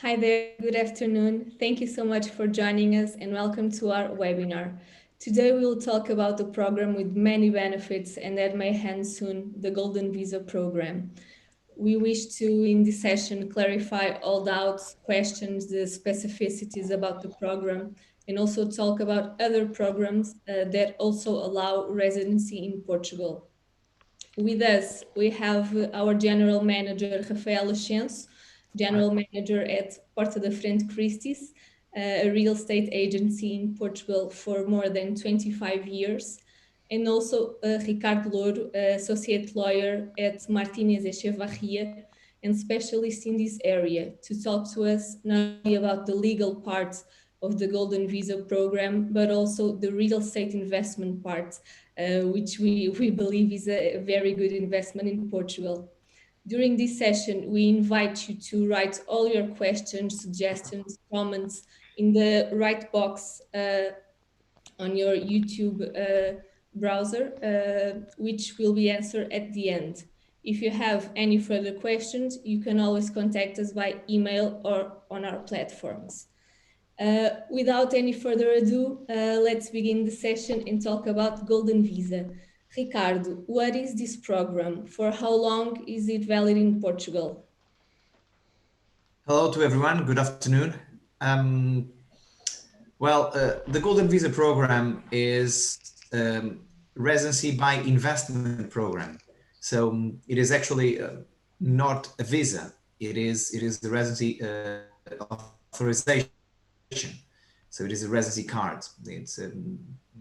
Hi there, good afternoon. Thank you so much for joining us and welcome to our webinar. Today we will talk about a program with many benefits and that may end soon, the Golden Visa program. We wish to, in this session, clarify all doubts, questions, the specificities about the program, and also talk about other programs that also allow residency in Portugal. With us, we have our General Manager, Rafael Ascenso, Hi. General Manager at Porta da Frente Christie's, a real estate agency in Portugal for more than 25 years, and also Ricardo Louro, Associate Lawyer at Martínez Echevarria, and specialist in this area to talk to us not only about the legal part of the Golden Visa program, but also the real estate investment part which we believe is a very good investment in Portugal. During this session, we invite you to write all your questions, suggestions, comments in the right box on your YouTube browser, which will be answered at the end. If you have any further questions, you can always contact us by email or on our platforms. Without any further ado, let's begin the session and talk about Golden Visa. Ricardo, what is this program? For how long is it valid in Portugal? Hello to everyone. Good afternoon. Um, the Golden Visa program is residency by investment program. So it is actually not a visa. It is the residency authorization. So it is a residency card. It's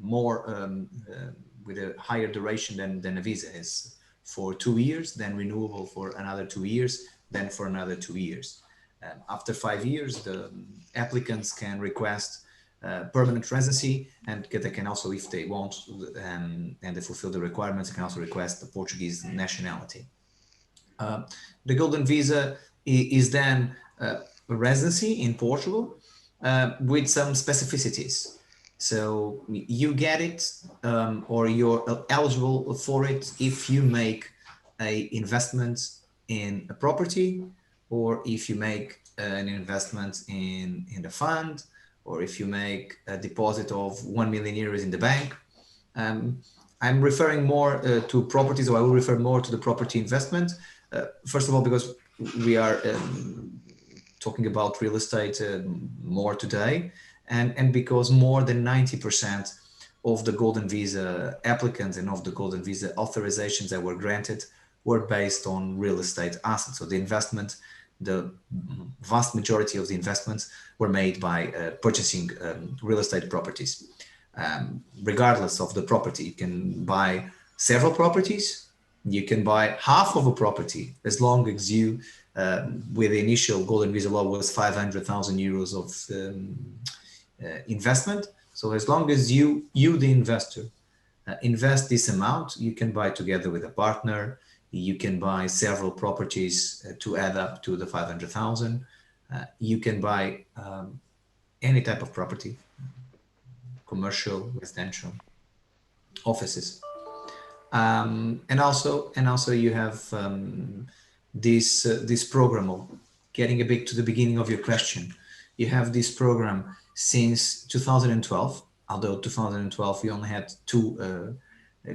more with a higher duration than a visa is for 2 years, then renewable for another 2 years, then for another 2 years. After 5 years, the applicants can request permanent residency, and they can also, if they want and they fulfill the requirements, can also request the Portuguese nationality. The Golden Visa is then a residency in Portugal with some specificities. So you get it or you're eligible for it if you make a investment in a property, or if you make an investment in the fund, or if you make a deposit of 1 million euros in the bank. Um, I'm referring more to properties, or I will refer more to the property investment. First of all, because we are talking about real estate more today, and because more than 90% of the Golden Visa applicants and of the Golden Visa authorizations that were granted were based on real estate assets. So the vast majority of the investments were made by purchasing real estate properties. Regardless of the property, you can buy several properties, you can buy half of a property, as long as you, with the initial Golden Visa law was 500,000 euros of investment. So as long as you the investor, invest this amount, you can buy together with a partner. You can buy several properties to add up to the 500,000. You can buy any type of property, commercial, residential, offices. And also you have this program of getting a bit to the beginning of your question. You have this program since 2012, although 2012 we only had two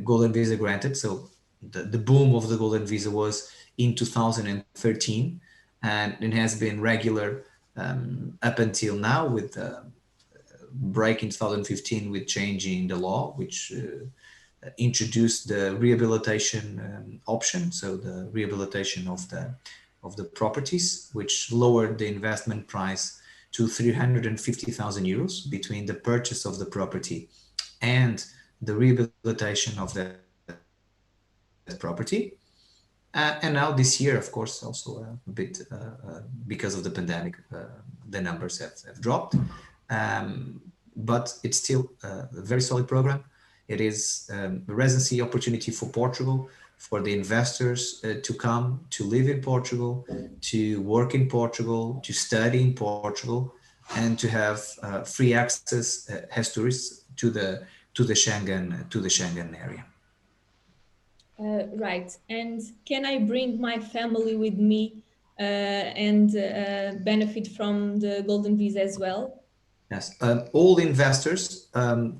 Golden Visa granted. So the boom of the Golden Visa was in 2013, and it has been regular up until now, with break in 2015 with changing the law, which introduced the rehabilitation option. So the rehabilitation of the properties, which lowered the investment price to 350,000 euros between the purchase of the property and the rehabilitation of that property. And now this year, of course, also a bit because of the pandemic, the numbers have dropped. But it's still a very solid program. It is a residency opportunity for Portugal, for the investors to come, to live in Portugal, to work in Portugal, to study in Portugal, and to have free access as tourists to the Schengen area. Right. And can I bring my family with me and benefit from the golden visa as well? Yes, all investors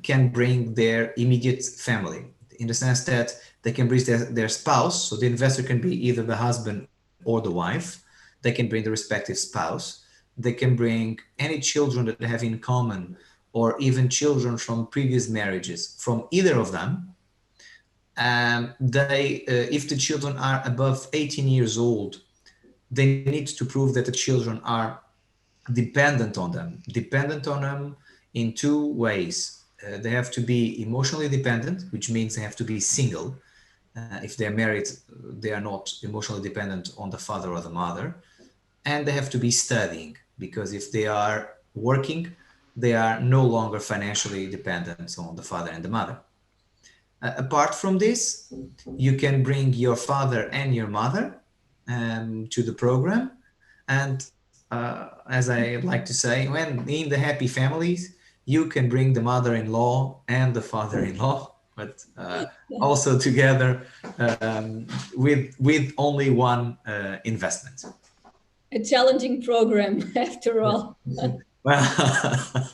can bring their immediate family, in the sense that they can bring their spouse. So the investor can be either the husband or the wife. They can bring the respective spouse. They can bring any children that they have in common, or even children from previous marriages from either of them. If the children are above 18 years old, they need to prove that the children are dependent on them in two ways. They have to be emotionally dependent, which means they have to be single. If they're married, they are not emotionally dependent on the father or the mother. And they have to be studying, because if they are working, they are no longer financially dependent on the father and the mother. Apart from this, you can bring your father and your mother to the program. And as I like to say, when in the happy families, you can bring the mother-in-law and the father-in-law, but also together with only one investment. A challenging program, after all. Well,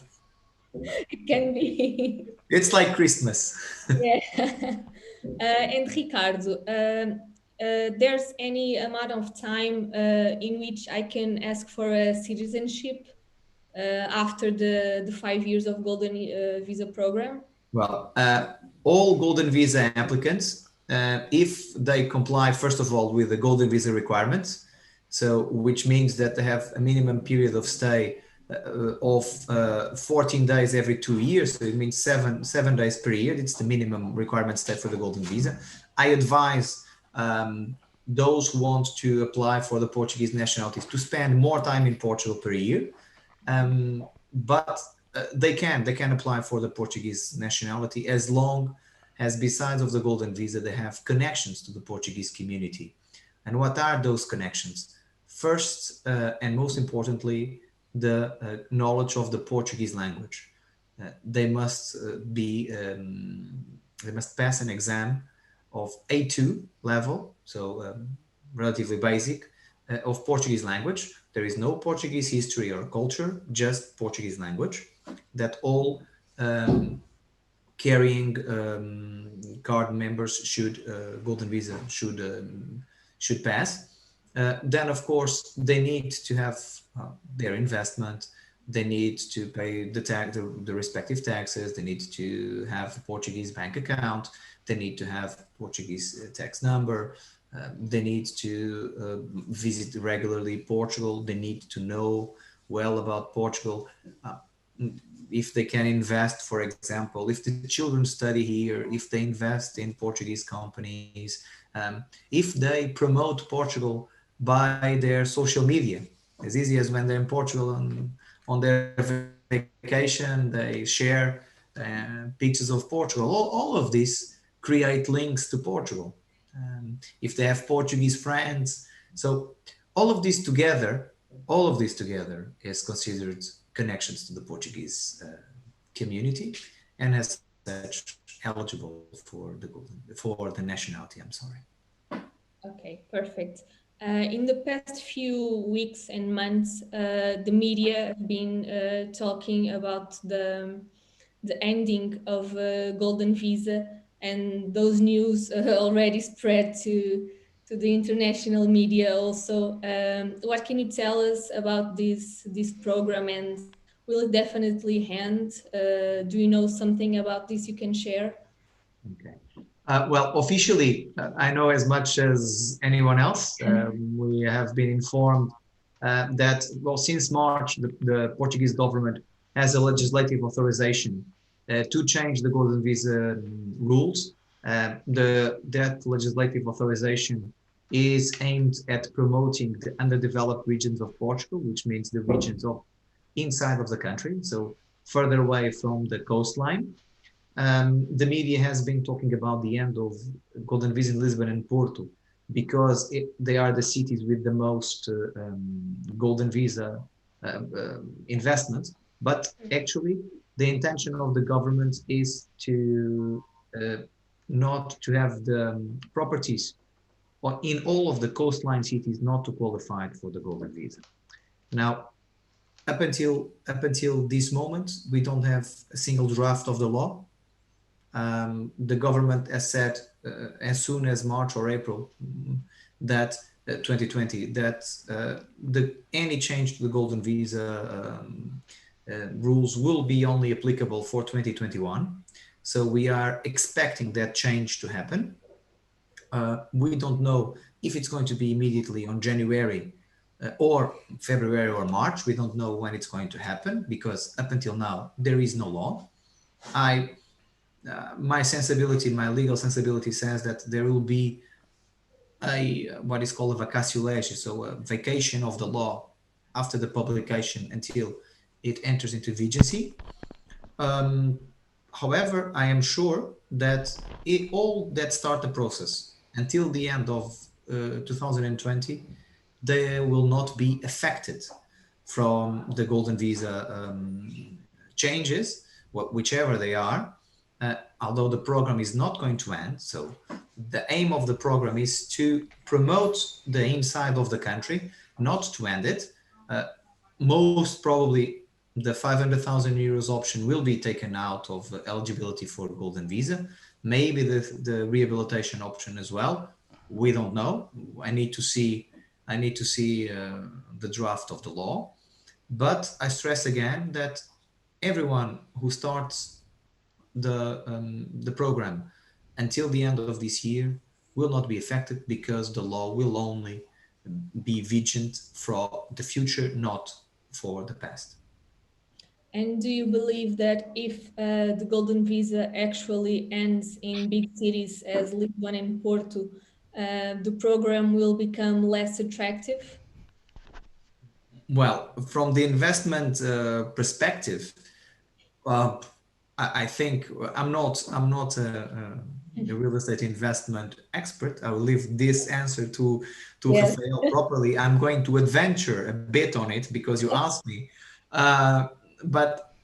It can be. it's like Christmas. Yeah. And Ricardo, there's any amount of time in which I can ask for a citizenship after the 5 years of golden visa program? Well, all Golden Visa applicants, if they comply, first of all, with the Golden Visa requirements, so which means that they have a minimum period of stay of 14 days every 2 years. So it means seven days per year. It's the minimum requirement stay for the Golden Visa. I advise those who want to apply for the Portuguese nationalities to spend more time in Portugal per year. But they can apply for the Portuguese nationality as long as, besides of the golden visa, they have connections to the Portuguese community. And what are those connections? First, and most importantly, the knowledge of the Portuguese language. They must they must pass an exam of A2 level, so relatively basic, of Portuguese language. There is no Portuguese history or culture, just Portuguese language, that all carrying card members should golden visa should pass. Then of course they need to have their investment. They need to pay the respective taxes. They need to have a Portuguese bank account. They need to have Portuguese tax number. They need to visit regularly Portugal. They need to know well about Portugal. If they can invest, for example, if the children study here, if they invest in Portuguese companies, if they promote Portugal by their social media, as easy as when they're in Portugal on their vacation, they share pictures of Portugal. All of this create links to Portugal. If they have Portuguese friends. So all of this together is considered connections to the Portuguese community, and as such eligible for the nationality. I'm sorry. Okay, perfect. In the past few weeks and months, the media have been talking about the ending of golden visa, and those news already spread to the international media also. What can you tell us about this program, and will it definitely end? Do you know something about this you can share? Okay. Well, officially, I know as much as anyone else. We have been informed that, well, since March, the Portuguese government has a legislative authorization to change the golden visa rules. That legislative authorization is aimed at promoting the underdeveloped regions of Portugal, which means the regions of inside of the country, so further away from the coastline. The media has been talking about the end of golden visa in Lisbon and Porto because they are the cities with the most golden visa investments. But actually, the intention of the government is to not to have the properties or in all of the coastline cities not to qualify for the golden visa. Now, up until this moment, we don't have a single draft of the law. The government has said as soon as March or April that 2020 that any change to the golden visa rules will be only applicable for 2021. So we are expecting that change to happen. We don't know if it's going to be immediately on January or February or March. We don't know when it's going to happen because up until now there is no law. My sensibility, my legal sensibility says that there will be a what is called a vacatio legis, so a vacation of the law after the publication until it enters into vigency. However, I am sure that all that start the process until the end of 2020, they will not be affected from the golden visa changes, whichever they are, although the program is not going to end. So the aim of the program is to promote the inside of the country, not to end it. Most probably the 500,000 euros option will be taken out of eligibility for golden visa. Maybe the rehabilitation option as well. We don't know. I need to see the draft of the law. But I stress again that everyone who starts the program until the end of this year will not be affected because the law will only be vigent for the future, not for the past. And do you believe that if the golden visa actually ends in big cities as Lisbon and Porto, the program will become less attractive? Well, from the investment perspective, I think I'm not a real estate investment expert. I will leave this answer to Yes. Rafael properly. I'm going to adventure a bit on it because you asked me. Uh, but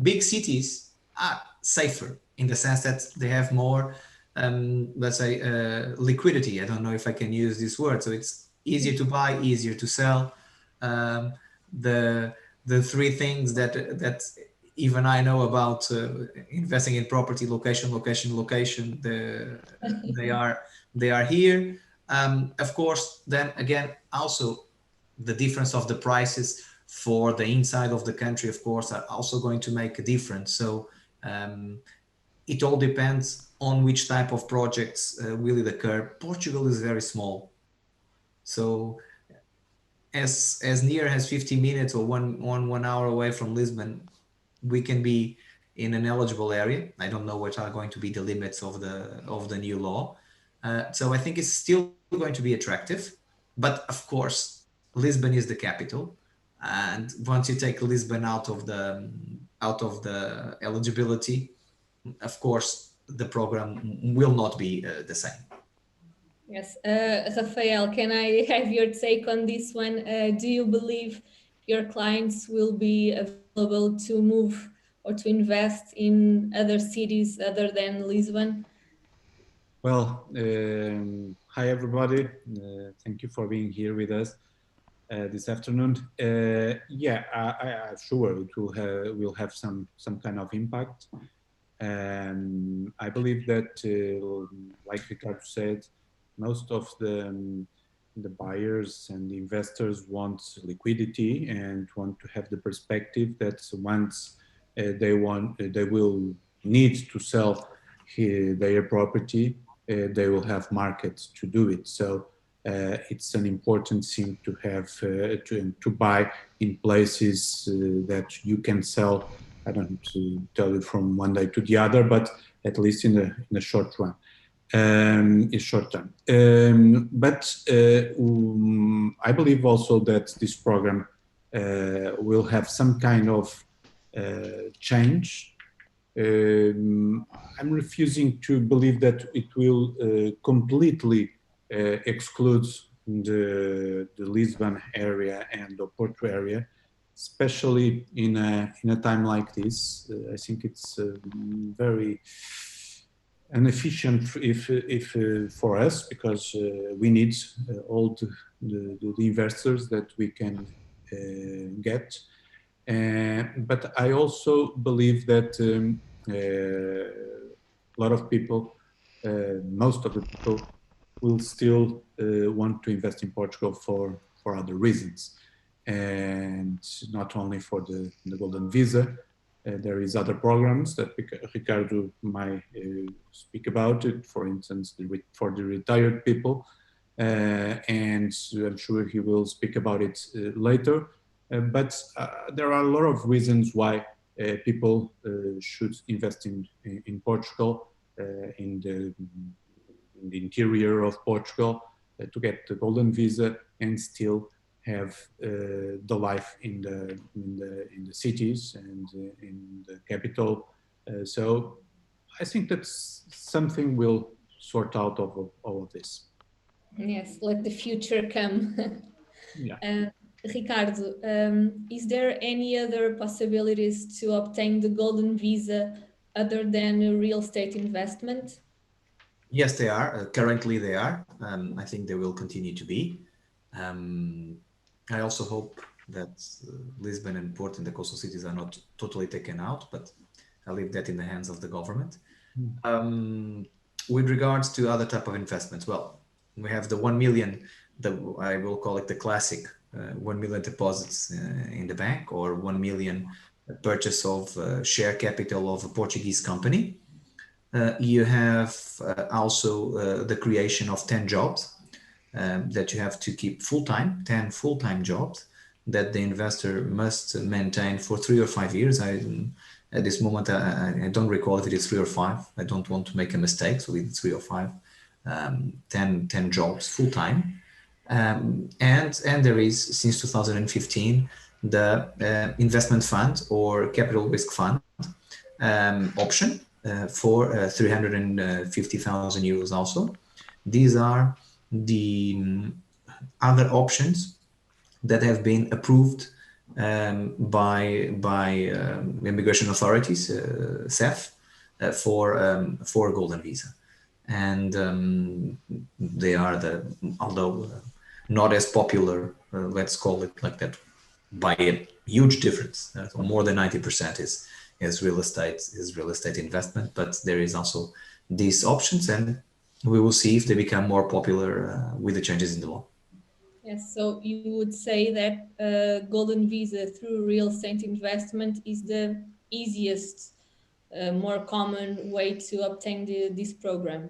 big cities are safer in the sense that they have more, let's say, liquidity. I don't know if I can use this word. So it's easier to buy, easier to sell. Um, the three things that even I know about investing in property: location, location, location. They are here. Of course, then again, also the difference of the prices for the inside of the country, of course, are also going to make a difference. So it all depends on which type of projects will it occur. Portugal is very small, so as near as 50 minutes or 1 hour away from Lisbon, we can be in an eligible area. I don't know what are going to be the limits of the new law. So I think it's still going to be attractive, but of course, Lisbon is the capital, and once you take Lisbon out of the eligibility, of course, the program will not be the same. Yes. Rafael, can I have your take on this one? Do you believe your clients will be available to move or to invest in other cities other than Lisbon? Well, hi everybody. Thank you for being here with us this afternoon. Yeah, I'm sure it will have some kind of impact. I believe that, like Ricardo said, most of the buyers and the investors want liquidity and want to have the perspective that once they will need to sell their property, they will have markets to do it. So it's an important thing to have to buy in places that you can sell. I don't need to tell you from one day to the other, but at least in the short run, in short term. But I believe also that this program will have some kind of change. I'm refusing to believe that it will completely exclude the Lisbon area and the Porto area, especially in a time like this. I think it's very and efficient if for us, because we need all the investors that we can get. But I also believe that a lot of people, most of the people, will still want to invest in Portugal for other reasons, and not only for the golden visa. There is other programs that Ricardo might speak about it. For instance, for the retired people, and I'm sure he will speak about it later. But there are a lot of reasons why people should invest in Portugal, in the interior of Portugal, to get the golden visa and still have the life in the cities and in the capital. So I think that something will sort out of all of this. Yes, let the future come. Yeah. Ricardo, is there any other possibilities to obtain the golden visa other than real estate investment? Yes, they are. Currently, they are. I think they will continue to be. I also hope that Lisbon and Porto and the coastal cities are not totally taken out, but I leave that in the hands of the government. With regards to other type of investments, well, we have the 1 million, I will call it the classic 1 million deposits in the bank, or 1 million purchase of share capital of a Portuguese company. You have also the creation of 10 jobs that you have to keep full-time, 10 full-time jobs that the investor must maintain for 3 or 5 years. At this moment, I don't recall if it is 3 or 5. I don't want to make a mistake, so it's 3 or 5. 10 jobs full-time. And there is, since 2015, the investment fund or capital risk fund option for 350,000 euros also. These are the other options that have been approved by immigration authorities, CEF, for a golden visa. And they are although not as popular, let's call it like that, by a huge difference. More than 90% is real estate investment, but there is also these options, and we will see if they become more popular with the changes in the law. Yes, so you would say that golden visa through real estate investment is the easiest, more common way to obtain this program.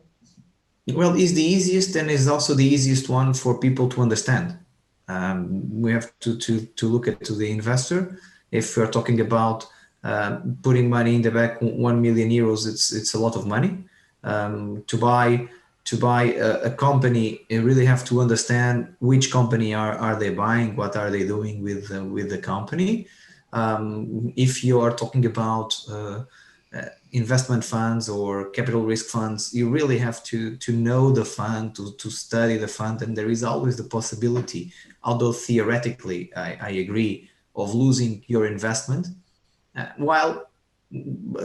Well, it's the easiest, and is also the easiest one for people to understand. We have to look at to the investor. If we're talking about putting money in the bank, 1 million euros, it's a lot of money. To buy a company, you really have to understand which company are they buying, what are they doing with the company. If you are talking about investment funds or capital risk funds, you really have to know the fund, to study the fund, and there is always the possibility, although theoretically I agree, of losing your investment. While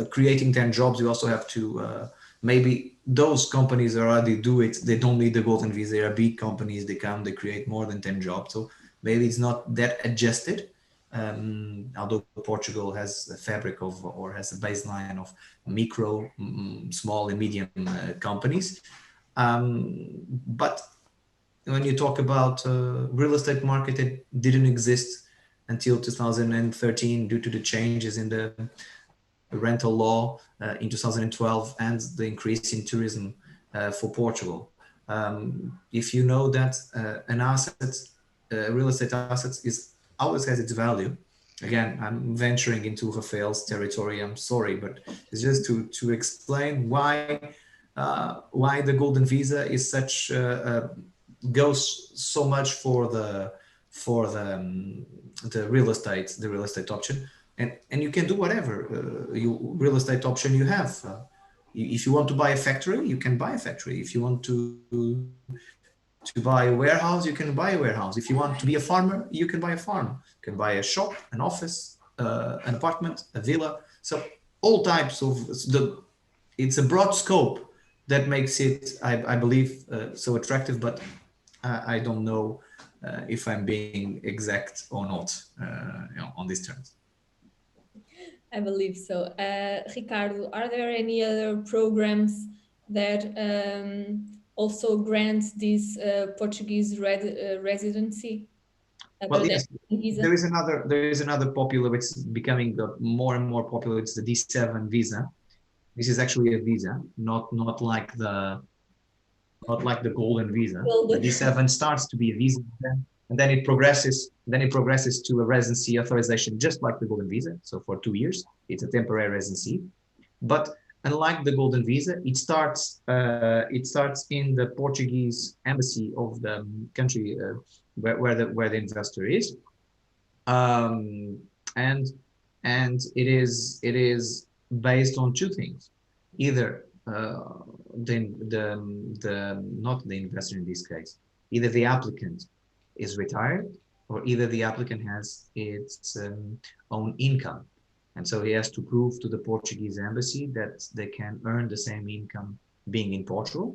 creating 10 jobs, you also have to maybe those companies already do it. They don't need the golden visa. They are big companies. They create more than 10 jobs. So maybe it's not that adjusted. Although Portugal has a fabric of, or has a baseline of micro, small and medium companies. But when you talk about real estate market, it didn't exist until 2013 due to the changes in the rental law in 2012 and the increase in tourism for Portugal. If you know that an asset, real estate assets, always has its value. Again, I'm venturing into Rafael's territory. I'm sorry, but it's just to explain why the golden visa is such goes so much for the real estate option. And you can do whatever real estate option you have. If you want to buy a factory, you can buy a factory. If you want to buy a warehouse, you can buy a warehouse. If you want to be a farmer, you can buy a farm. You can buy a shop, an office, an apartment, a villa. So all types of it's a broad scope that makes it, I believe, so attractive. But I don't know if I'm being exact or not, on these terms. I believe so. Ricardo, are there any other programs that also grant this Portuguese residency Well, other than yes, visa? there is another popular. It's becoming more and more popular. It's the D7 visa. This is actually a visa, not like the golden visa. The D7 starts to be a visa, and then it progresses. Then it progresses to a residency authorization, just like the golden visa. So for 2 years, it's a temporary residency. But unlike the golden visa, it starts in the Portuguese embassy of the country where the investor is, um, and it is based on two things: either not the investor in this case, either the applicant is retired, or either the applicant has its own income, and so he has to prove to the Portuguese embassy that they can earn the same income being in Portugal,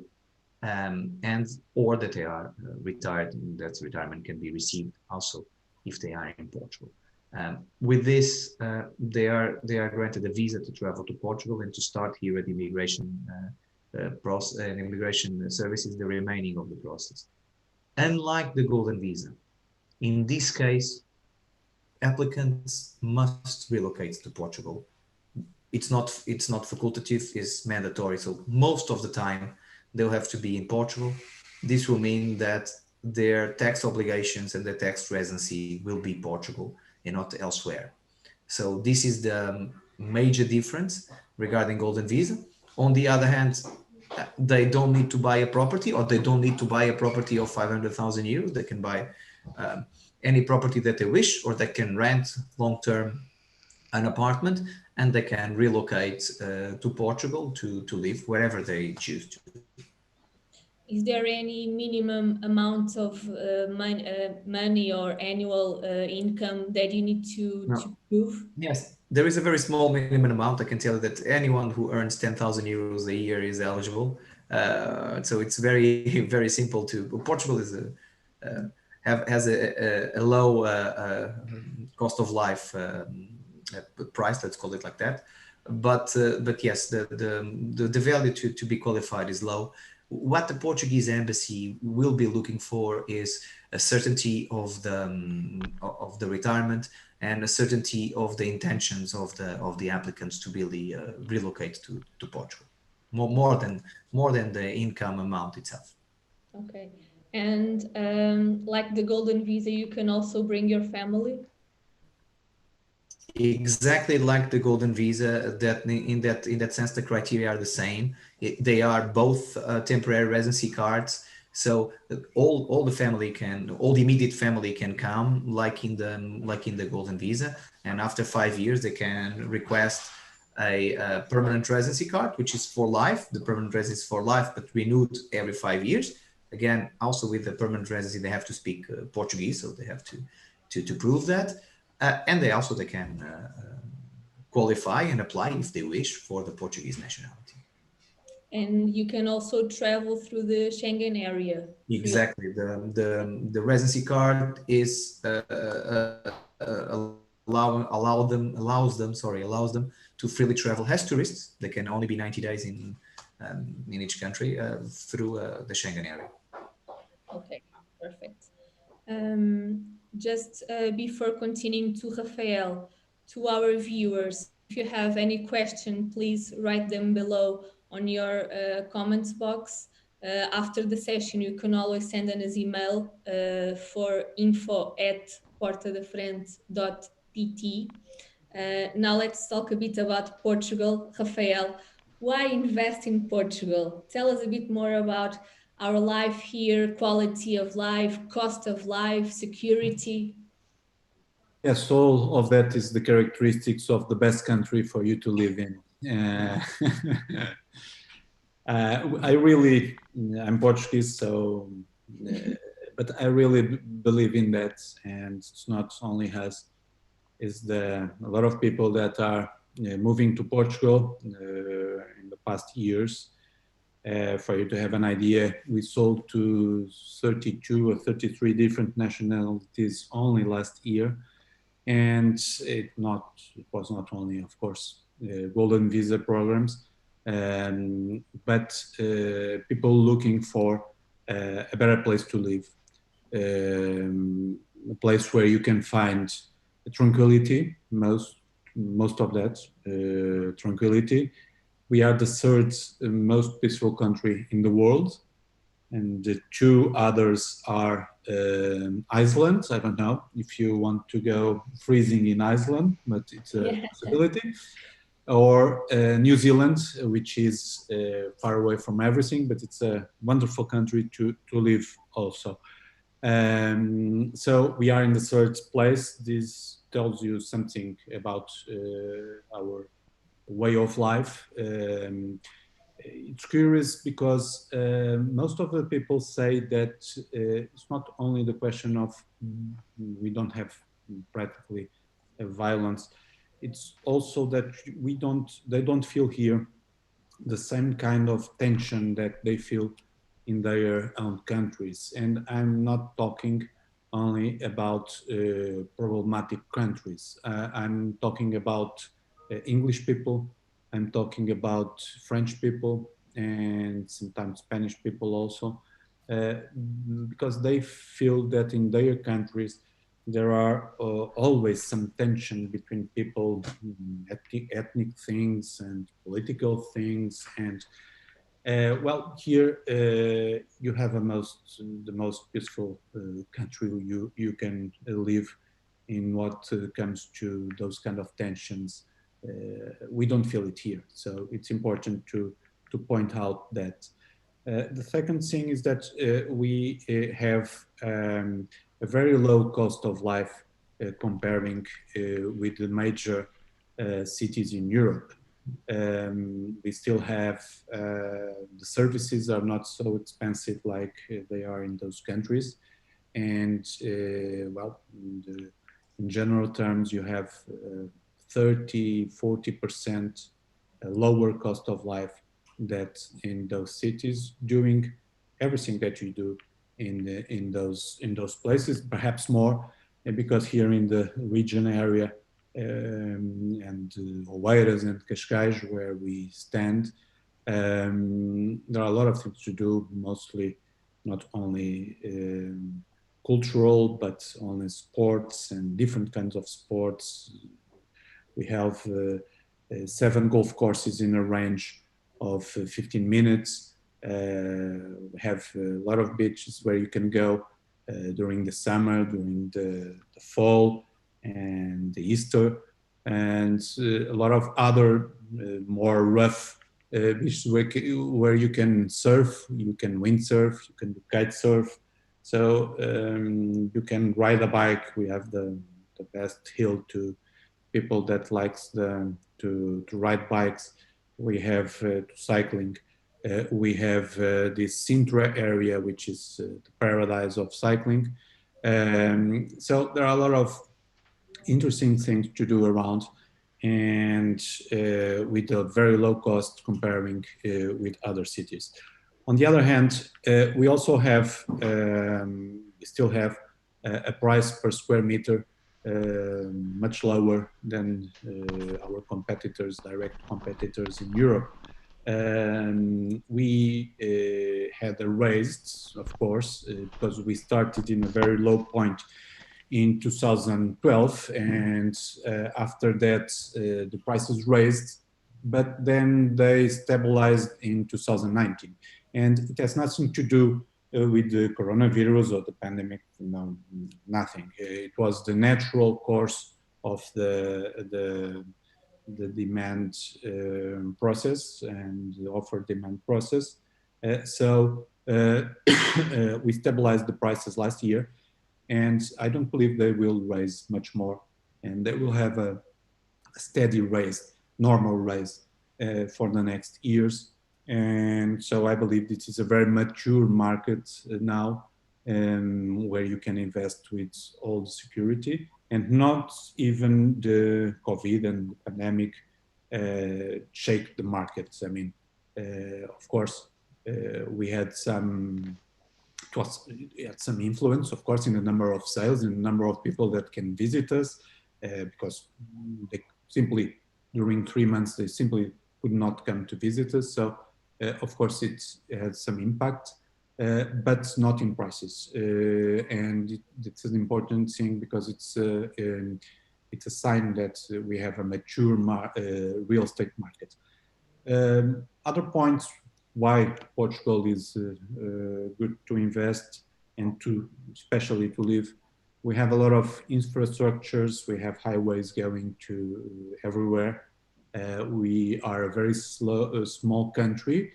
and or that they are retired, and that retirement can be received also if they are in Portugal. With this, they are granted a visa to travel to Portugal and to start here at immigration process and immigration services the remaining of the process. Unlike the golden visa, in this case, applicants must relocate to Portugal. It's not facultative; it's mandatory. So most of the time, they'll have to be in Portugal. This will mean that their tax obligations and their tax residency will be Portugal and not elsewhere. So this is the major difference regarding golden visa. On the other hand, they don't need to buy a property, or they don't need to buy a property of 500,000 euros. They can buy any property that they wish, or they can rent long-term an apartment, and they can relocate to Portugal to live wherever they choose to. Is there any minimum amount of money or annual income that you need No. to prove? Yes, there is a very small minimum amount. I can tell you that anyone who earns 10,000 euros a year is eligible. So it's very, very simple to. Portugal is has a low cost of life price. Let's call it like that. But yes, the value to be qualified is low. What the Portuguese embassy will be looking for is a certainty of the retirement, and a certainty of the intentions of the applicants to really relocate to Portugal, more than the income amount itself. Okay. And like the golden visa, you can also bring your family? Exactly like the golden visa, that in that sense the criteria are the same. They are both temporary residency cards, so all the immediate family can come, like in the golden visa, and after 5 years they can request a permanent residency card, which is for life. The permanent residency is for life, but renewed every 5 years. Again, also with the permanent residency, they have to speak Portuguese, so they have to prove that. And they can qualify and apply, if they wish, for the Portuguese nationality. And you can also travel through the Schengen area. Exactly. The residency card is allows them to freely travel as tourists. They can only be 90 days in each country through the Schengen area. Okay, perfect. Just before continuing to Rafael, to our viewers, if you have any question, please write them below on your comments box. After the session, you can always send us email for info@portadafrente.pt. Now let's talk a bit about Portugal. Rafael, why invest in Portugal? Tell us a bit more about our life here, quality of life, cost of life, security. Yes, all of that is the characteristics of the best country for you to live in. I'm Portuguese, so, but I really believe in that, and it's not only us, it's a lot of people that are moving to Portugal in the past years. For you to have an idea, we sold to 32 or 33 different nationalities only last year. And it was not only, of course, golden visa programs, but people looking for a better place to live, a place where you can find tranquility, most of that tranquility. We are the third most peaceful country in the world, and the two others are Iceland. I don't know if you want to go freezing in Iceland, but it's a possibility. Or New Zealand, which is far away from everything, but it's a wonderful country to live also. So we are in the third place. This tells you something about our way of life. It's curious because most of the people say that it's not only the question of we don't have practically violence. It's also that they don't feel here the same kind of tension that they feel in their own countries. And I'm not talking only about problematic countries. I'm talking about English people. I'm talking about French people and sometimes Spanish people also, because they feel that in their countries there are always some tension between people, ethnic things and political things. And well, here you have the most peaceful country you can live in what comes to those kind of tensions. We don't feel it here, so it's important to point out that. The second thing is that we have a very low cost of life comparing with the major cities in Europe. We still have the services are not so expensive like they are in those countries, and well, in general terms, you have 30–40% lower cost of life that in those cities, doing everything that you do in those places, perhaps more, because here in the region area and Oeiras and Cascais, where we stand, there are a lot of things to do, mostly not only cultural, but only sports and different kinds of sports. We have 7 golf courses in a range of 15 minutes. We have a lot of beaches where you can go during the summer, during the fall and the Easter, and a lot of other more rough beaches where you can surf, you can windsurf, you can do kite surf. So you can ride a bike. We have the best hill to people that likes to ride bikes. We have cycling. We have this Sintra area, which is the paradise of cycling. So there are a lot of interesting things to do around, and with a very low cost comparing with other cities. On the other hand, we also have, we still have a price per square meter much lower than our competitors, direct competitors in Europe. We had a raised, of course, because we started in a very low point in 2012, and after that the prices raised, but then they stabilized in 2019. And it has nothing to do with the coronavirus or the pandemic, no, nothing. It was the natural course of the demand process and the offer demand process. So we stabilized the prices last year, and I don't believe they will raise much more, and they will have a steady raise, normal raise for the next years. And so I believe this is a very mature market now, where you can invest with all the security, and not even the COVID and the pandemic shake the markets. I mean, of course, we had some, it had some influence, of course, in the number of sales, in the number of people that can visit us, because they simply, during 3 months, they simply could not come to visit us. So, of course, it had some impact, but not in prices. And it's an important thing because it's a sign that we have a mature real estate market. Other points why Portugal is good to invest and especially to live. We have a lot of infrastructures. We have highways going to everywhere. We are a very small country.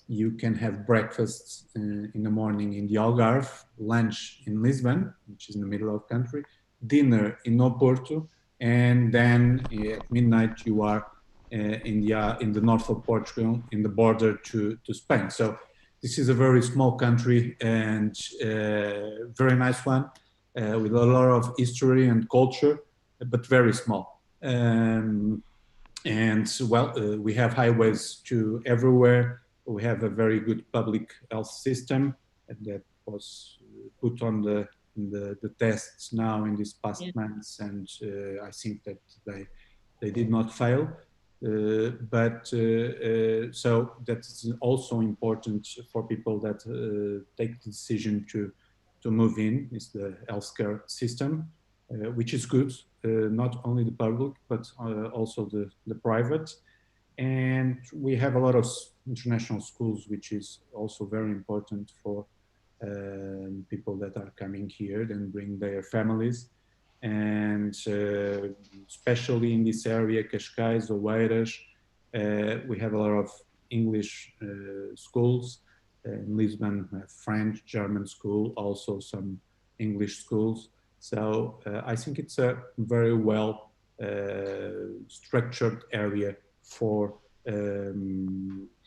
You can have breakfast in the morning in the Algarve, lunch in Lisbon, which is in the middle of the country, dinner in Oporto, and then at midnight you are in the north of Portugal, in the border to Spain. So this is a very small country and very nice one, with a lot of history and culture, but very small. And well, we have highways to everywhere. We have a very good public health system that was put on the tests now in these past months, and I think that they did not fail. So that's also important for people that take the decision to move in, is the healthcare system, which is good, not only the public, but also the private. And we have a lot of international schools, which is also very important for people that are coming here and bring their families. And especially in this area, Cascais, Oeiras, we have a lot of English schools. In Lisbon, we have French, German school, also some English schools. So I think it's a very well structured area for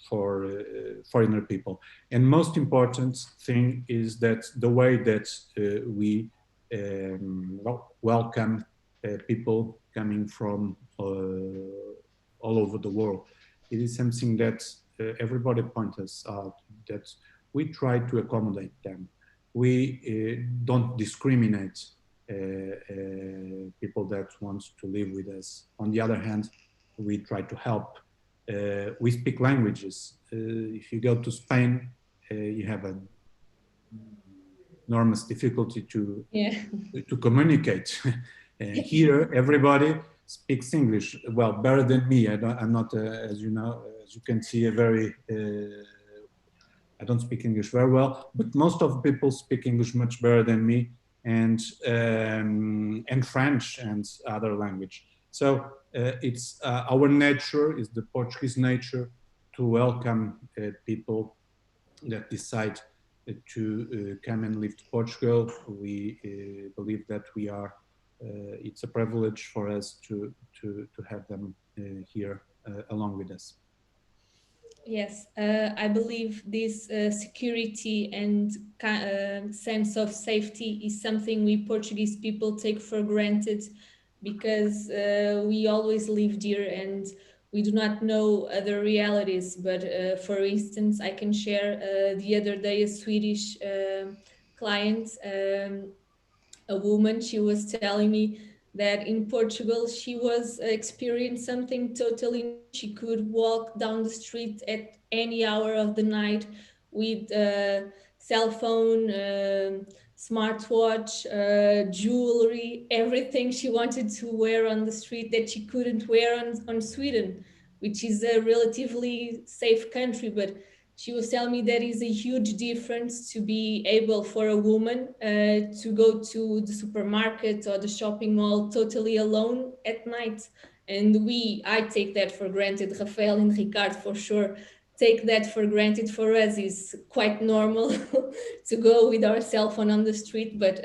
foreigner people. And most important thing is that the way that we welcome people coming from all over the world. It is something that everybody points us out, that we try to accommodate them. We don't discriminate people that want to live with us. On the other hand, we try to help. We speak languages. If you go to Spain, you have an enormous difficulty to communicate. Here, everybody speaks English. Well, better than me. I'm not, as you know, as you can see, I don't speak English very well, but most of people speak English much better than me, and French and other language. So it's our nature, is the Portuguese nature, to welcome people that decide to come and live to Portugal. We believe that we are. It's a privilege for us to have them here along with us. Yes, I believe this security and sense of safety is something we Portuguese people take for granted, because we always lived here and we do not know other realities. But for instance, I can share the other day a Swedish client, a woman. She was telling me that in Portugal she was experiencing something totally new. She could walk down the street at any hour of the night with cell phone, smartwatch, jewelry, everything she wanted to wear on the street that she couldn't wear on Sweden, which is a relatively safe country. But she was telling me there is a huge difference to be able for a woman to go to the supermarket or the shopping mall totally alone at night. And I take that for granted. Rafael and Ricardo for sure take that for granted. For us is quite normal to go with our cell phone on the street, but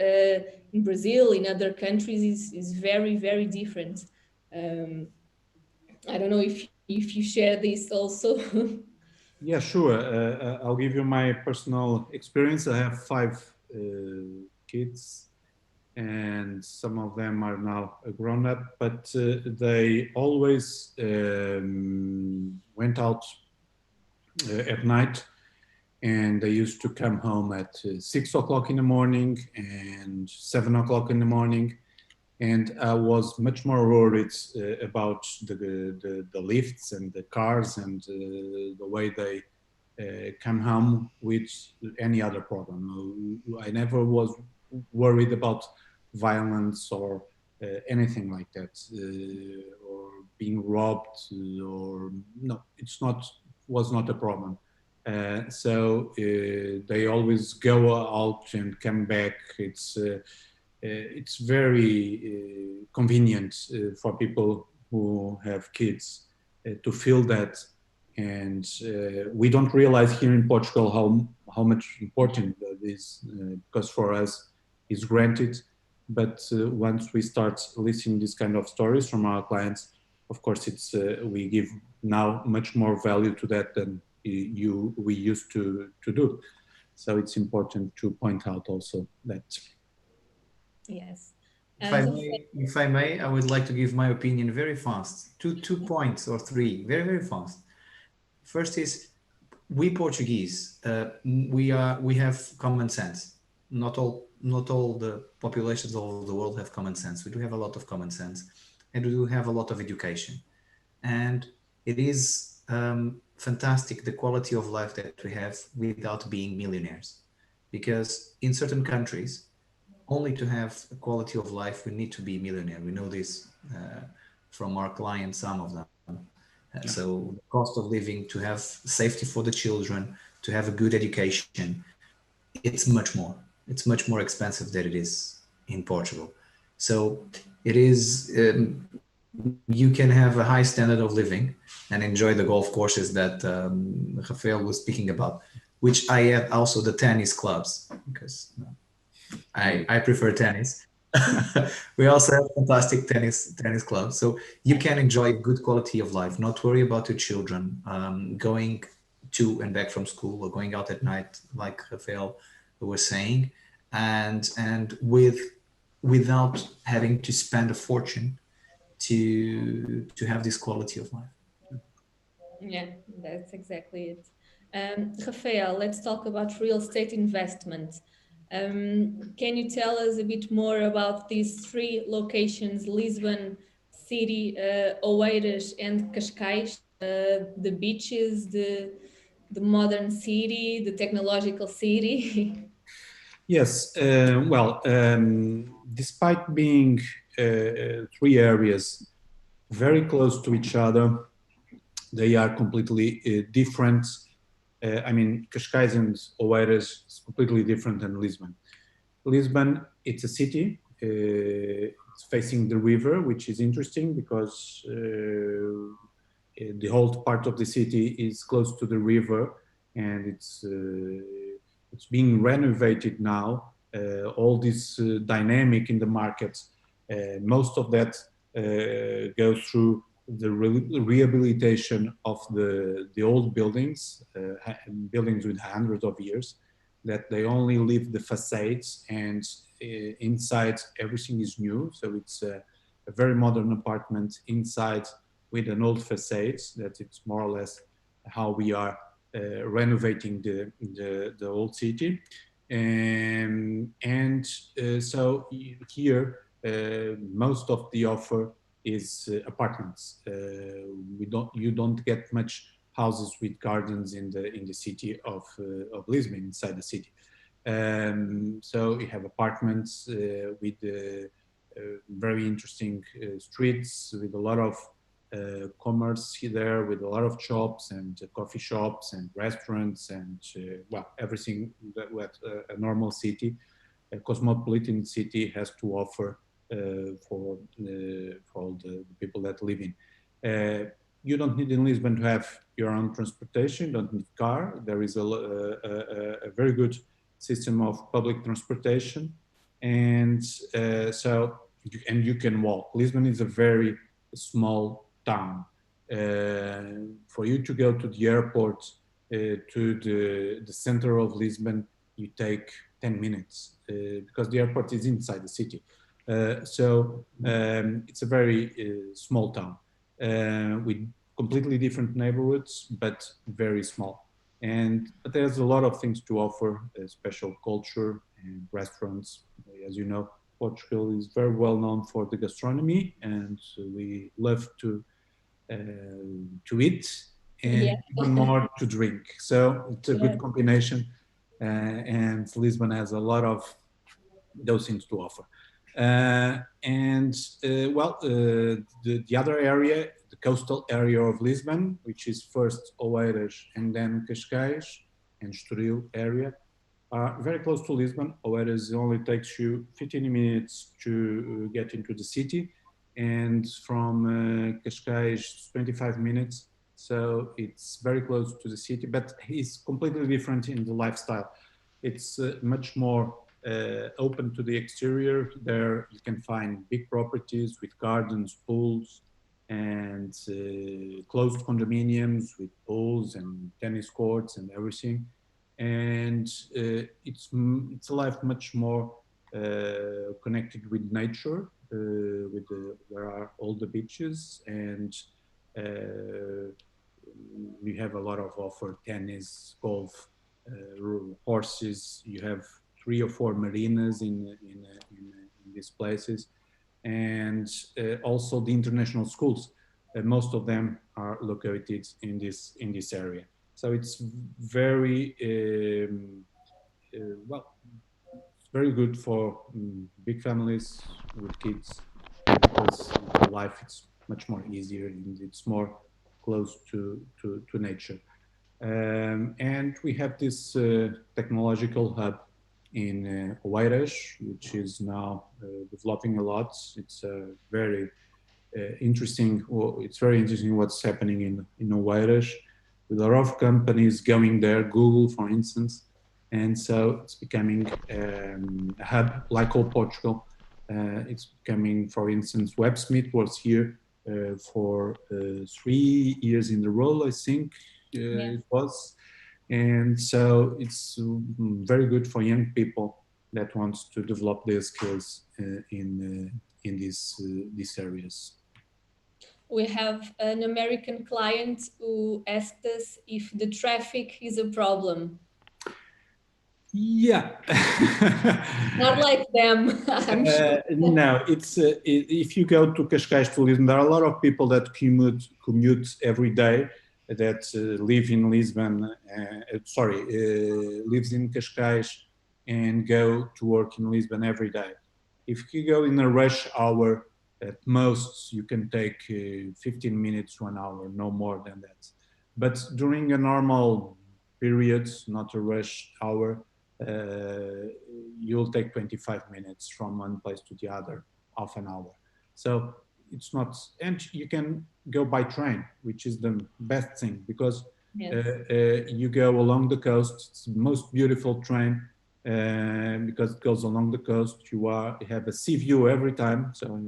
in Brazil, in other countries, is very, very different. I don't know if you share this also. Yeah, sure. I'll give you my personal experience. I have 5 kids, and some of them are now grown up, but they always went out at night and they used to come home at 6 o'clock in the morning and 7 o'clock in the morning. And I was much more worried about the lifts and the cars and the way they come home with any other problem. I never was worried about violence or anything like that, or being robbed, or no, was not a problem. So they always go out and come back. It's very convenient for people who have kids to feel that, and we don't realize here in Portugal how much important that is, because for us it's granted, but once we start listening these kind of stories from our clients, of course it's we give now much more value to that than we used to do. So it's important to point out also that. Yes. If I may, I would like to give my opinion very fast. Two points or three, very, very fast. First is, we Portuguese, we have common sense. Not all the populations all over the world have common sense. We do have a lot of common sense, and we do have a lot of education, and it is fantastic the quality of life that we have without being millionaires, because in certain countries, only to have a quality of life, we need to be millionaire. We know this from our clients, some of them. So the cost of living, to have safety for the children, to have a good education, it's much more. It's much more expensive than it is in Portugal. So it is, you can have a high standard of living and enjoy the golf courses that Rafael was speaking about, which I add also the tennis clubs, because I prefer tennis. We also have fantastic tennis clubs, so you can enjoy good quality of life, not worry about your children going to and back from school, or going out at night, like Rafael was saying, and without having to spend a fortune to have this quality of life. Yeah, that's exactly it. Rafael, let's talk about real estate investment. Can you tell us a bit more about these three locations: Lisbon city, Oeiras, and Cascais? The beaches, the modern city, the technological city. Yes, well, despite being three areas very close to each other, they are completely different. I mean, Cascais and Oeiras is completely different than Lisbon. Lisbon, it's a city. It's facing the river, which is interesting because the whole part of the city is close to the river, and it's being renovated now. All this dynamic in the market, most of that goes through the rehabilitation of the old buildings, buildings with hundreds of years, that they only leave the facades, and inside everything is new. So it's a very modern apartment inside with an old facades. That it's more or less how we are renovating the old city. So here, most of the offer is apartments. You don't get much houses with gardens in the city of Lisbon, inside the city. So you have apartments with very interesting streets, with a lot of commerce there, with a lot of shops and coffee shops and restaurants and well, everything that a normal city, a cosmopolitan city, has to offer for all the people that live in. You don't need in Lisbon to have your own transportation. You don't need car. There is a very good system of public transportation, and you can walk. Lisbon is a very small town. For you to go to the airport, to the center of Lisbon, you take 10 minutes because the airport is inside the city. It's a very small town with completely different neighborhoods, but very small. But there's a lot of things to offer, special culture and restaurants. As you know, Portugal is very well known for the gastronomy, and we love to eat and Yeah. even more to drink. So it's a good Yeah. combination, and Lisbon has a lot of those things to offer. The other area, the coastal area of Lisbon, which is first Oeiras and then Cascais and Estoril area, are very close to Lisbon. Oeiras only takes you 15 minutes to get into the city, and from Cascais 25 minutes. So it's very close to the city, but it's completely different in the lifestyle. It's much more open to the exterior. There you can find big properties with gardens, pools, and closed condominiums with pools and tennis courts and everything. And it's a life much more connected with nature, where are all the beaches, and we have a lot of offer: tennis, golf, horses. You have 3 or 4 marinas in these places, and also the international schools. Most of them are located in this area. So it's very well, it's very good for big families with kids, because the life is much more easier and it's more close to nature. And we have this technological hub in Oeiras, which is now developing a lot. It's very interesting. Well, it's very interesting what's happening in Oeiras, with a lot of companies going there, Google, for instance. And so it's becoming a hub like all Portugal. It's becoming, for instance, WebSmith was here for 3 years in a row, I think it was. And so it's very good for young people that wants to develop their skills in these areas. We have an American client who asked us if the traffic is a problem. Yeah. Not like them, I'm sure. No, it's if you go to Cascais to Lisbon, there are a lot of people that commute every day that live in Lisbon. Lives in Cascais and go to work in Lisbon every day. If you go in a rush hour, at most you can take 15 minutes to an hour, no more than that. But during a normal period, not a rush hour, you'll take 25 minutes from one place to the other, half an hour. So it's not, and you can go by train, which is the best thing, because you go along the coast. It's the most beautiful train because it goes along the coast. You have a sea view every time, so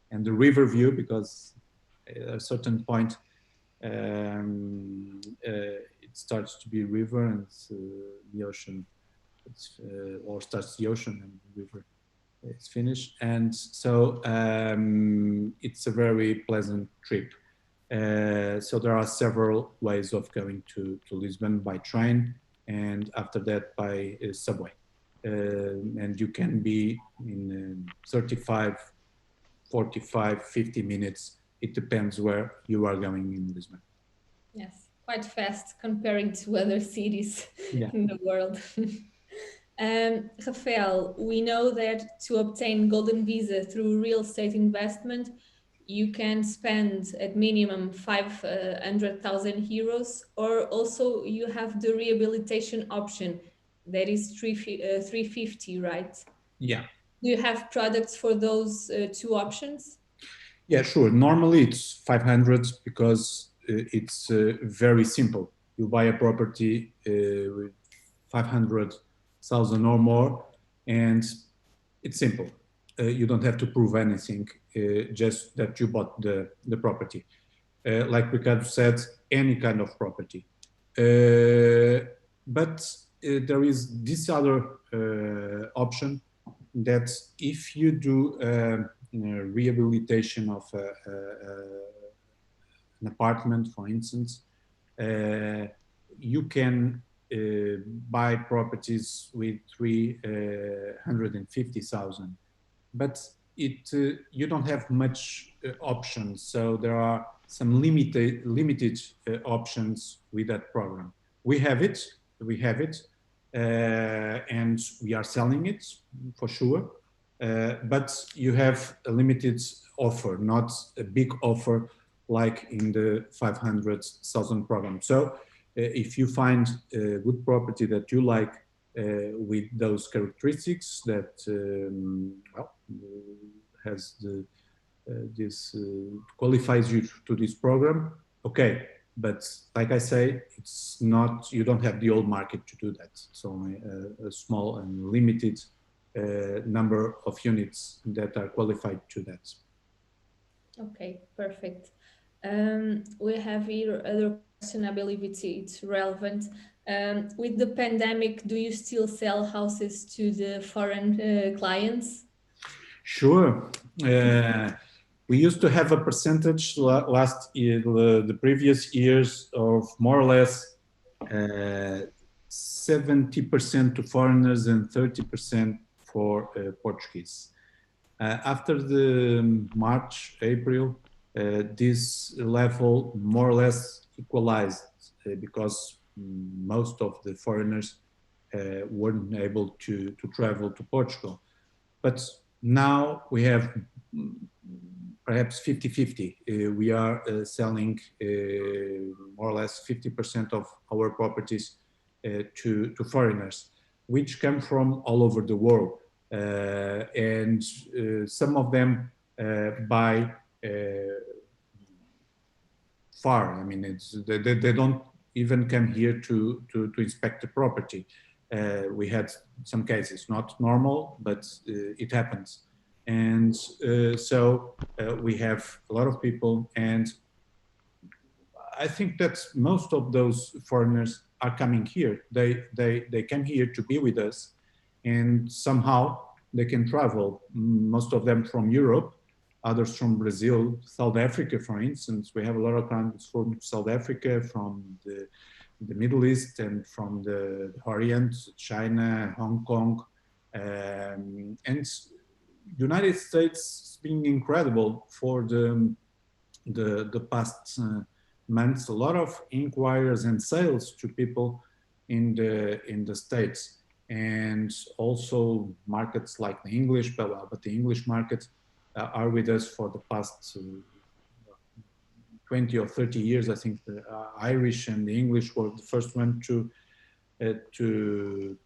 and the river view, because at a certain point it starts to be river, and the ocean. Or starts the ocean and the river is finished. And so it's a very pleasant trip. So there are several ways of going to Lisbon: by train, and after that by subway. And you can be in 35, 45, 50 minutes. It depends where you are going in Lisbon. Yes, quite fast comparing to other cities in the world. Rafael, we know that to obtain Golden Visa through real estate investment, you can spend at minimum 500,000 euros, or also you have the rehabilitation option that is 350, right? Yeah. Do you have products for those 2 options? Yeah, sure. Normally it's 500 because it's very simple. You buy a property with 500,000 or more, and it's simple. You don't have to prove anything, just that you bought the property. Like Ricardo said, any kind of property. But there is this other option, that if you do rehabilitation of an apartment, for instance, you can buy properties with 350,000, but you don't have much options. So there are some limited options with that program. We have it, and we are selling it for sure. But you have a limited offer, not a big offer like in the 500,000 program. So if you find a good property that you like with those characteristics that well, has this qualifies you to this program, okay. But like I say, it's not, you don't have the old market to do that. It's only a small and limited number of units that are qualified to that. Okay, perfect. We have here other question. I believe it's relevant. With the pandemic, do you still sell houses to the foreign clients? Sure. We used to have a percentage last year, the previous years, of more or less 70% to foreigners and 30% for Portuguese. After the March, April, this level more or less equalized because most of the foreigners weren't able to travel to Portugal. But now we have perhaps 50-50. We are selling more or less 50% of our properties to foreigners, which come from all over the world. And some of them buy far. I mean, they don't even come here to inspect the property. We had some cases, not normal, but it happens. And so we have a lot of people, and I think that most of those foreigners are coming here. They come here to be with us, and somehow they can travel. Most of them from Europe, others from Brazil, South Africa, for instance. We have a lot of clients from South Africa, from the Middle East, and from the Orient, China, Hong Kong, and United States has been incredible for the past months. A lot of inquiries and sales to people in the States, and also markets like the English, but the English markets are with us for the past 20 or 30 years. I think the Irish and the English were the first one to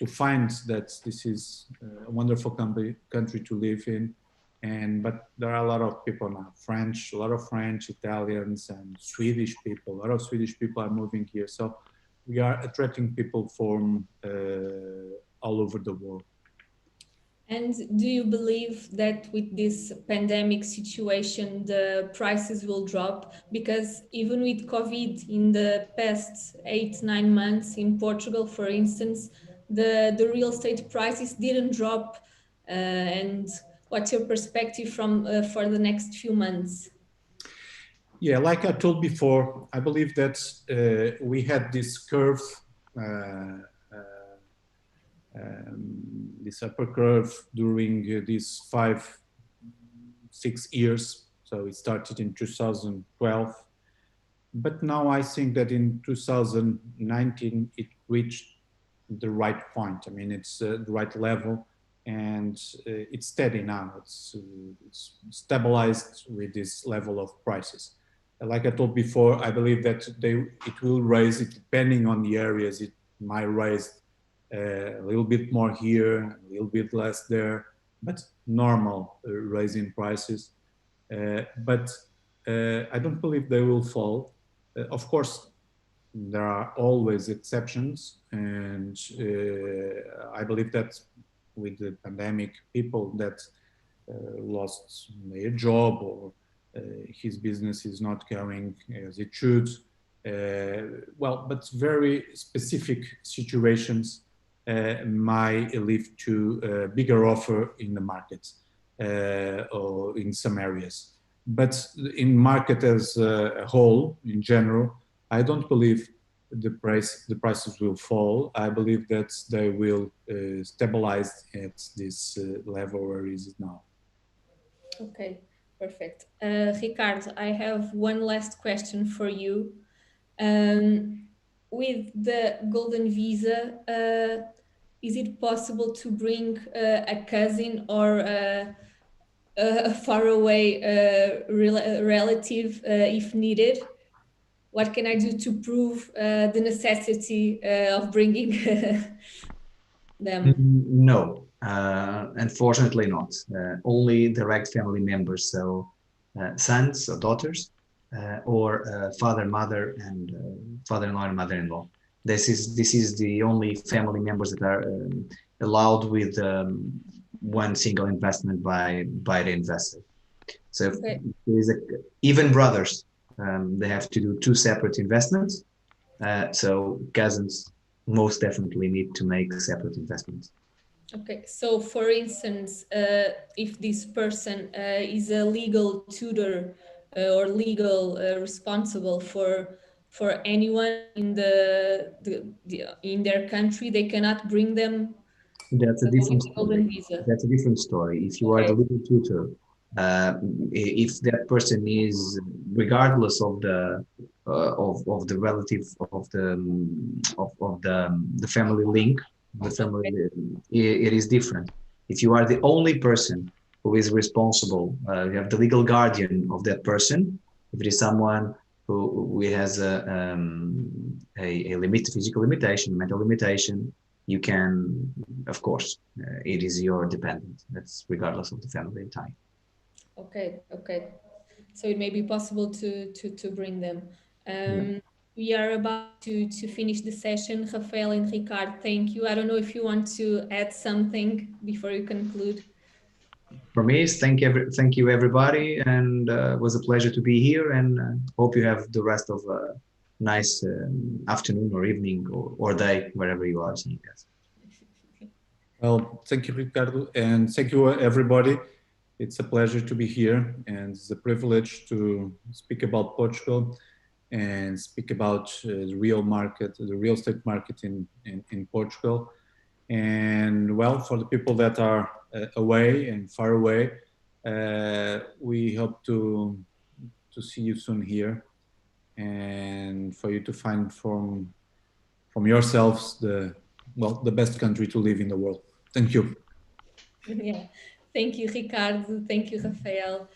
find that this is a wonderful country to live in. But there are a lot of people now, a lot of French, Italians, and Swedish people. A lot of Swedish people are moving here. So we are attracting people from all over the world. And do you believe that with this pandemic situation, the prices will drop? Because even with COVID in the past 8-9 months in Portugal, for instance, the real estate prices didn't drop. And what's your perspective from for the next few months? Yeah, like I told before, I believe that we had this curve, this upper curve during these 5-6 years. So it started in 2012. But now I think that in 2019, it reached the right point. I mean, it's the right level, and it's steady now. It's stabilized with this level of prices. Like I told before, I believe that it will raise, it depending on the areas, it might raise a little bit more here, a little bit less there, but normal raising prices. But I don't believe they will fall. Of course, there are always exceptions, and I believe that with the pandemic, people that lost their job or his business is not going as it should. Well, but very specific situations might lead to a bigger offer in the market or in some areas. But in market as a whole, in general, I don't believe the prices will fall. I believe that they will stabilize at this level where is it now. Okay, perfect. Ricardo, I have one last question for you. With the golden visa, is it possible to bring a cousin or a faraway relative if needed? What can I do to prove the necessity of bringing them? No, unfortunately not. Only direct family members, so sons or daughters, or father, mother, and father-in-law and mother-in-law. This is the only family members that are allowed with one single investment by the investor. So Okay. there is even brothers, they have to do two separate investments. So cousins most definitely need to make separate investments. Okay, so for instance, if this person is a legal tutor or legal responsible for anyone in in their country, they cannot bring them That's a with different the story. golden visa. That's a different story. If you are the Okay. legal tutor, if that person is, regardless of the relative of the family link, the family, Okay. it is different. If you are the only person who is responsible, you have the legal guardian of that person. If it is someone who has a physical limitation, mental limitation, you can, of course, it is your dependent. That's regardless of the family tie. Okay. Okay. So it may be possible to bring them. Yeah. We are about to finish the session. Rafael and Ricard, thank you. I don't know if you want to add something before you conclude. For me, thank you everybody, and it was a pleasure to be here. And hope you have the rest of a nice afternoon or evening or day wherever you are seeing us. Well, thank you, Ricardo, and thank you, everybody. It's a pleasure to be here, and it's a privilege to speak about Portugal and speak about the real market, the real estate market in Portugal. And well, for the people that are away and far away, we hope to see you soon here, and for you to find from yourselves the best country to live in the world. Thank you. Yeah. Thank you, Ricardo. Thank you, Rafael.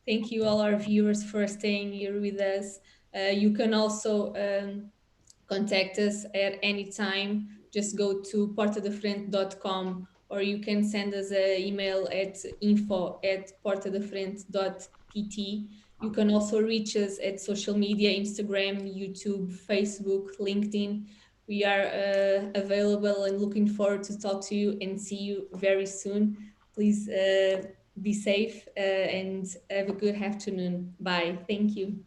Thank you, all our viewers, for staying here with us. You can also contact us at any time. Just go to portadefrente.com, or you can send us an email at info@portadefrente.pt. You can also reach us at social media, Instagram, YouTube, Facebook, LinkedIn. We are available and looking forward to talk to you and see you very soon. Please be safe and have a good afternoon. Bye. Thank you.